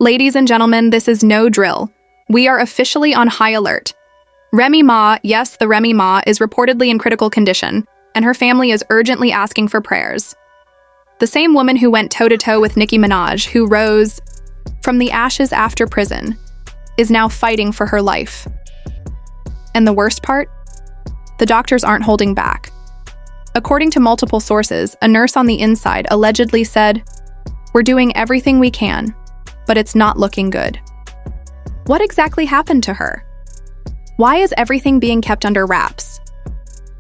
Ladies and gentlemen, this is no drill. We are officially on high alert. Remy Ma, yes, the Remy Ma, is reportedly in critical condition, and her family is urgently asking for prayers. The same woman who went toe-to-toe with Nicki Minaj, who rose from the ashes after prison, is now fighting for her life. And the worst part? The doctors aren't holding back. According to multiple sources, a nurse on the inside allegedly said, "We're doing everything we can, but it's not looking good." What exactly happened to her? Why is everything being kept under wraps?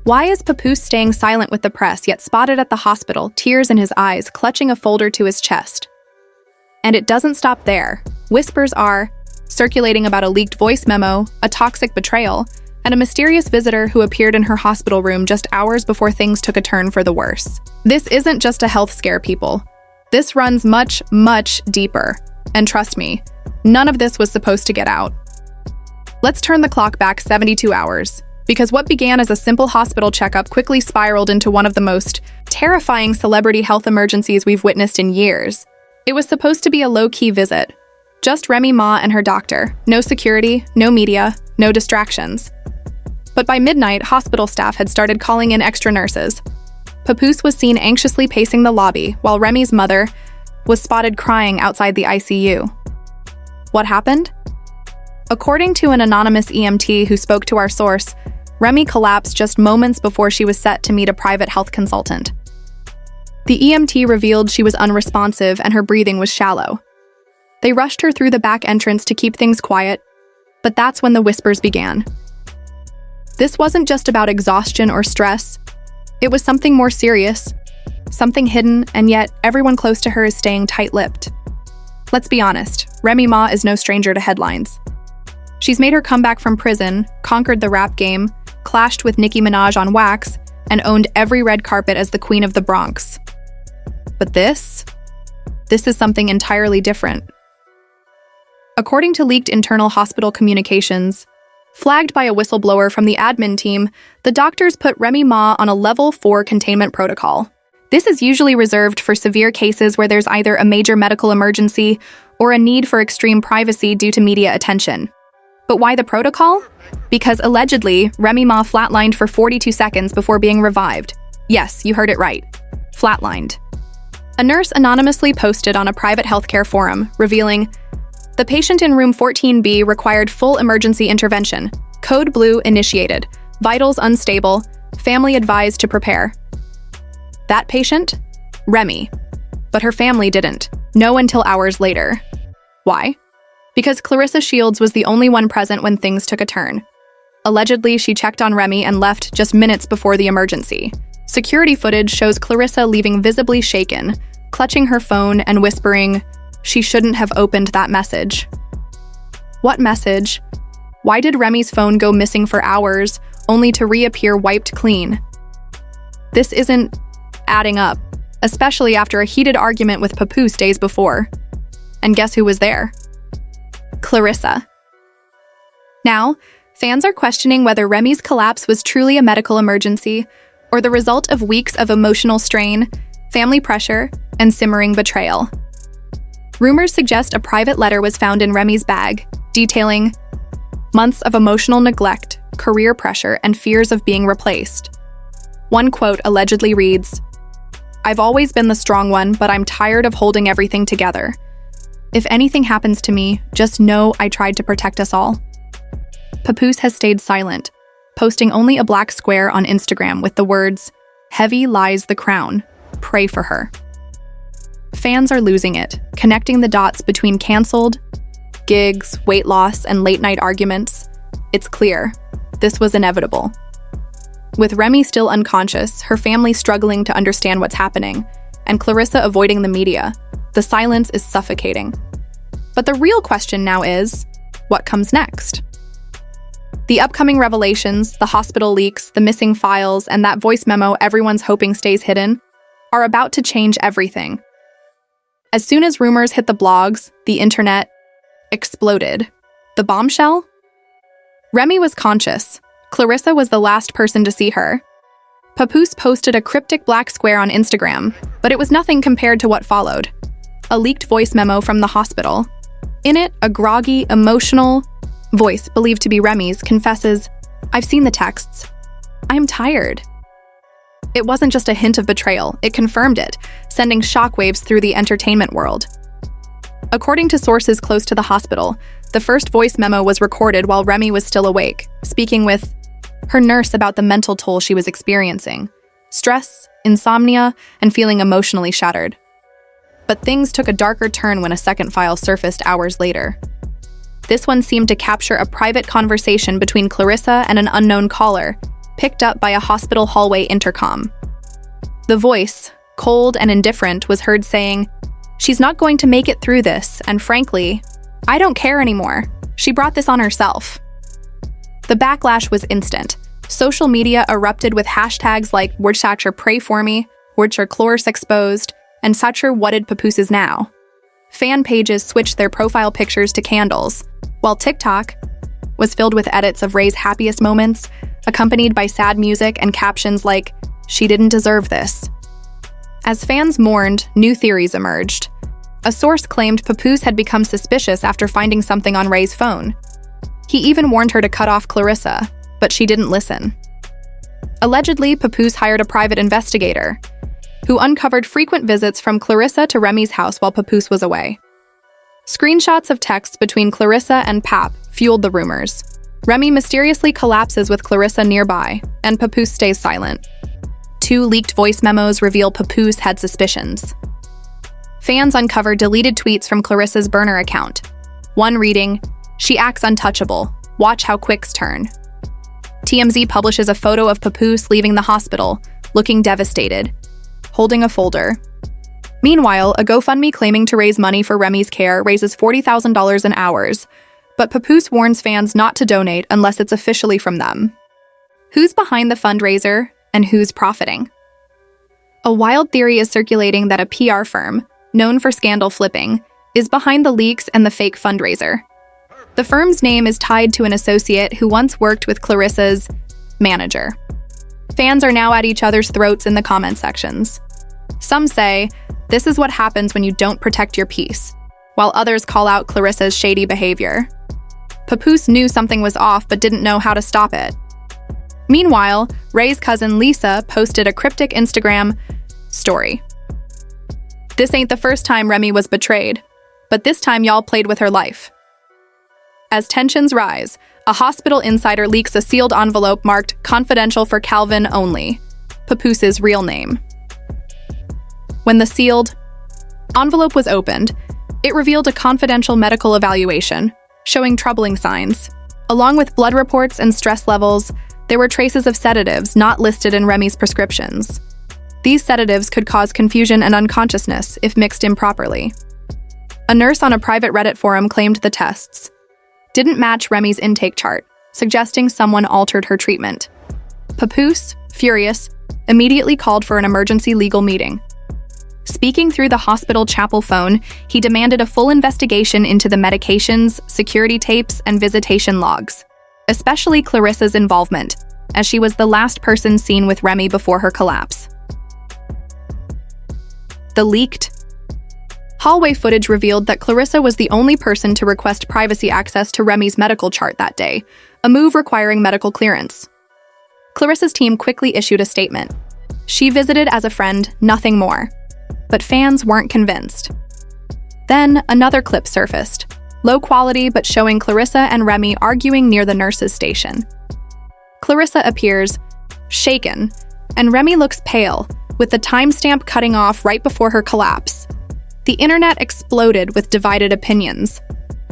Why is Papoose staying silent with the press, yet spotted at the hospital, tears in his eyes, clutching a folder to his chest? And it doesn't stop there. Whispers are circulating about a leaked voice memo, a toxic betrayal, and a mysterious visitor who appeared in her hospital room just hours before things took a turn for the worse. This isn't just a health scare, people. This runs much, much deeper. And trust me, none of this was supposed to get out. Let's turn the clock back 72 hours, because what began as a simple hospital checkup quickly spiraled into one of the most terrifying celebrity health emergencies we've witnessed in years. It was supposed to be a low-key visit. Just Remy Ma and her doctor. No security, no media, no distractions. But by midnight, hospital staff had started calling in extra nurses. Papoose was seen anxiously pacing the lobby, while Remy's mother was spotted crying outside the ICU. What happened? According to an anonymous EMT who spoke to our source, Remy collapsed just moments before she was set to meet a private health consultant. The EMT revealed she was unresponsive and her breathing was shallow. They rushed her through the back entrance to keep things quiet, but that's when the whispers began. This wasn't just about exhaustion or stress. It was something more serious. Something hidden, and yet everyone close to her is staying tight-lipped. Let's be honest, Remy Ma is no stranger to headlines. She's made her comeback from prison, conquered the rap game, clashed with Nicki Minaj on wax, and owned every red carpet as the Queen of the Bronx. But this is something entirely different. According to leaked internal hospital communications, flagged by a whistleblower from the admin team, the doctors put Remy Ma on a level 4 containment protocol. This is usually reserved for severe cases where there's either a major medical emergency or a need for extreme privacy due to media attention. But why the protocol? Because allegedly, Remy Ma flatlined for 42 seconds before being revived. Yes, you heard it right. Flatlined. A nurse anonymously posted on a private healthcare forum, revealing, "The patient in room 14B required full emergency intervention. Code blue initiated. Vitals unstable. Family advised to prepare." That patient? Remy. But her family didn't know until hours later. Why? Because Clarissa Shields was the only one present when things took a turn. Allegedly, she checked on Remy and left just minutes before the emergency. Security footage shows Clarissa leaving visibly shaken, clutching her phone and whispering, "She shouldn't have opened that message." What message? Why did Remy's phone go missing for hours, only to reappear wiped clean? This isn't adding up, especially after a heated argument with Papoose days before. And guess who was there? Clarissa. Now, fans are questioning whether Remy's collapse was truly a medical emergency or the result of weeks of emotional strain, family pressure, and simmering betrayal. Rumors suggest a private letter was found in Remy's bag, detailing months of emotional neglect, career pressure, and fears of being replaced. One quote allegedly reads, "I've always been the strong one, but I'm tired of holding everything together. If anything happens to me, just know I tried to protect us all." Papoose has stayed silent, posting only a black square on Instagram with the words, "Heavy lies the crown. Pray for her." Fans are losing it, connecting the dots between canceled gigs, weight loss, and late-night arguments. It's clear, this was inevitable. With Remy still unconscious, her family struggling to understand what's happening, and Clarissa avoiding the media, the silence is suffocating. But the real question now is, what comes next? The upcoming revelations, the hospital leaks, the missing files, and that voice memo everyone's hoping stays hidden, are about to change everything. As soon as rumors hit the blogs, the internet exploded. The bombshell? Remy was conscious. Clarissa was the last person to see her. Papoose posted a cryptic black square on Instagram, but it was nothing compared to what followed. A leaked voice memo from the hospital. In it, a groggy, emotional voice, believed to be Remy's, confesses, "I've seen the texts. I am tired." It wasn't just a hint of betrayal, it confirmed it, sending shockwaves through the entertainment world. According to sources close to the hospital, the first voice memo was recorded while Remy was still awake, speaking with her nurse about the mental toll she was experiencing, stress, insomnia, and feeling emotionally shattered. But things took a darker turn when a second file surfaced hours later. This one seemed to capture a private conversation between Clarissa and an unknown caller, picked up by a hospital hallway intercom. The voice, cold and indifferent, was heard saying, "She's not going to make it through this, and frankly, I don't care anymore. She brought this on herself." The backlash was instant. Social media erupted with hashtags like "Wordsacher pray for me," "Wordsacher chlorus exposed," and "Sacher whatted papooses now." Fan pages switched their profile pictures to candles, while TikTok was filled with edits of Ray's happiest moments, accompanied by sad music and captions like, "She didn't deserve this." As fans mourned, new theories emerged. A source claimed Papoose had become suspicious after finding something on Ray's phone. He even warned her to cut off Clarissa, but she didn't listen. Allegedly, Papoose hired a private investigator, who uncovered frequent visits from Clarissa to Remy's house while Papoose was away. Screenshots of texts between Clarissa and Pap fueled the rumors. Remy mysteriously collapses with Clarissa nearby, and Papoose stays silent. 2 leaked voice memos reveal Papoose had suspicions. Fans uncovered deleted tweets from Clarissa's burner account. One reading, "She acts untouchable. Watch how quicks turn." TMZ publishes a photo of Papoose leaving the hospital, looking devastated, holding a folder. Meanwhile, a GoFundMe claiming to raise money for Remy's care raises $40,000 in hours, but Papoose warns fans not to donate unless it's officially from them. Who's behind the fundraiser, and who's profiting? A wild theory is circulating that a PR firm, known for scandal flipping, is behind the leaks and the fake fundraiser. The firm's name is tied to an associate who once worked with Clarissa's manager. Fans are now at each other's throats in the comment sections. Some say, "This is what happens when you don't protect your peace," while others call out Clarissa's shady behavior. Papoose knew something was off but didn't know how to stop it. Meanwhile, Ray's cousin Lisa posted a cryptic Instagram story. "This ain't the first time Remy was betrayed, but this time y'all played with her life." As tensions rise, a hospital insider leaks a sealed envelope marked "Confidential for Calvin only," Papoose's real name. When the sealed envelope was opened, it revealed a confidential medical evaluation, showing troubling signs. Along with blood reports and stress levels, there were traces of sedatives not listed in Remy's prescriptions. These sedatives could cause confusion and unconsciousness if mixed improperly. A nurse on a private Reddit forum claimed the tests didn't match Remy's intake chart, suggesting someone altered her treatment. Papoose, furious, immediately called for an emergency legal meeting. Speaking through the hospital chapel phone, he demanded a full investigation into the medications, security tapes, and visitation logs, especially Clarissa's involvement, as she was the last person seen with Remy before her collapse. The leaked hallway footage revealed that Clarissa was the only person to request privacy access to Remy's medical chart that day, a move requiring medical clearance. Clarissa's team quickly issued a statement. She visited as a friend, nothing more. But fans weren't convinced. Then, another clip surfaced, low quality but showing Clarissa and Remy arguing near the nurse's station. Clarissa appears shaken, and Remy looks pale, with the timestamp cutting off right before her collapse. The internet exploded with divided opinions.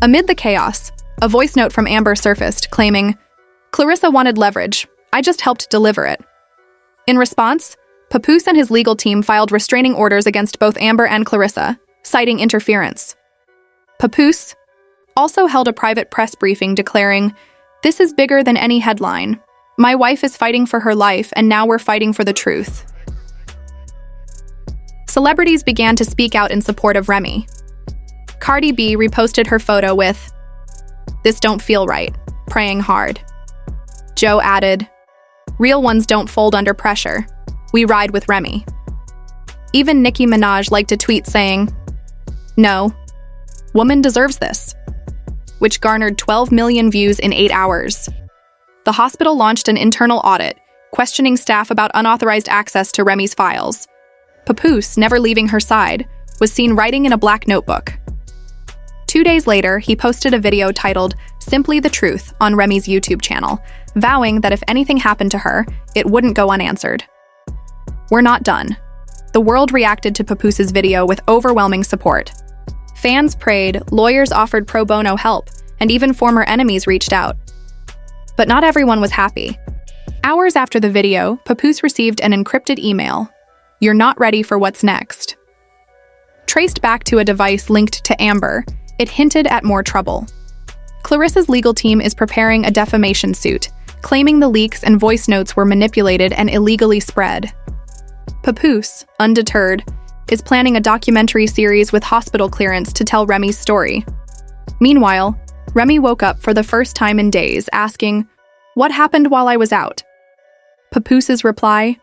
Amid the chaos, a voice note from Amber surfaced, claiming, "Clarissa wanted leverage. I just helped deliver it." In response, Papoose and his legal team filed restraining orders against both Amber and Clarissa, citing interference. Papoose also held a private press briefing declaring, "This is bigger than any headline. My wife is fighting for her life, and now we're fighting for the truth." Celebrities began to speak out in support of Remy. Cardi B reposted her photo with, "This don't feel right, praying hard." Joe added, "Real ones don't fold under pressure. We ride with Remy." Even Nicki Minaj liked a tweet saying, "No, woman deserves this. which garnered 12 million views in 8 hours. The hospital launched an internal audit, questioning staff about unauthorized access to Remy's files. Papoose, never leaving her side, was seen writing in a black notebook. 2 days later, he posted a video titled "Simply the Truth" on Remy's YouTube channel, vowing that if anything happened to her, it wouldn't go unanswered. We're not done. The world reacted to Papoose's video with overwhelming support. Fans prayed, lawyers offered pro bono help, and even former enemies reached out. But not everyone was happy. Hours after the video, Papoose received an encrypted email. "You're not ready for what's next." Traced back to a device linked to Amber, it hinted at more trouble. Clarissa's legal team is preparing a defamation suit, claiming the leaks and voice notes were manipulated and illegally spread. Papoose, undeterred, is planning a documentary series with hospital clearance to tell Remy's story. Meanwhile, Remy woke up for the first time in days, asking, "What happened while I was out?" Papoose's reply,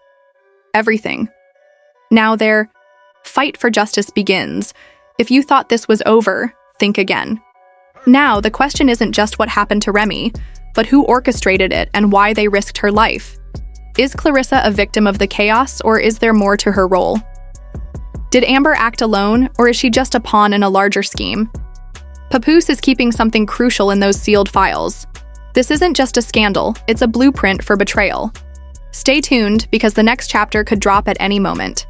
"Everything." Now their fight for justice begins. If you thought this was over, think again. Now, the question isn't just what happened to Remy, but who orchestrated it and why they risked her life. Is Clarissa a victim of the chaos, or is there more to her role? Did Amber act alone, or is she just a pawn in a larger scheme? Papoose is keeping something crucial in those sealed files. This isn't just a scandal, it's a blueprint for betrayal. Stay tuned, because the next chapter could drop at any moment.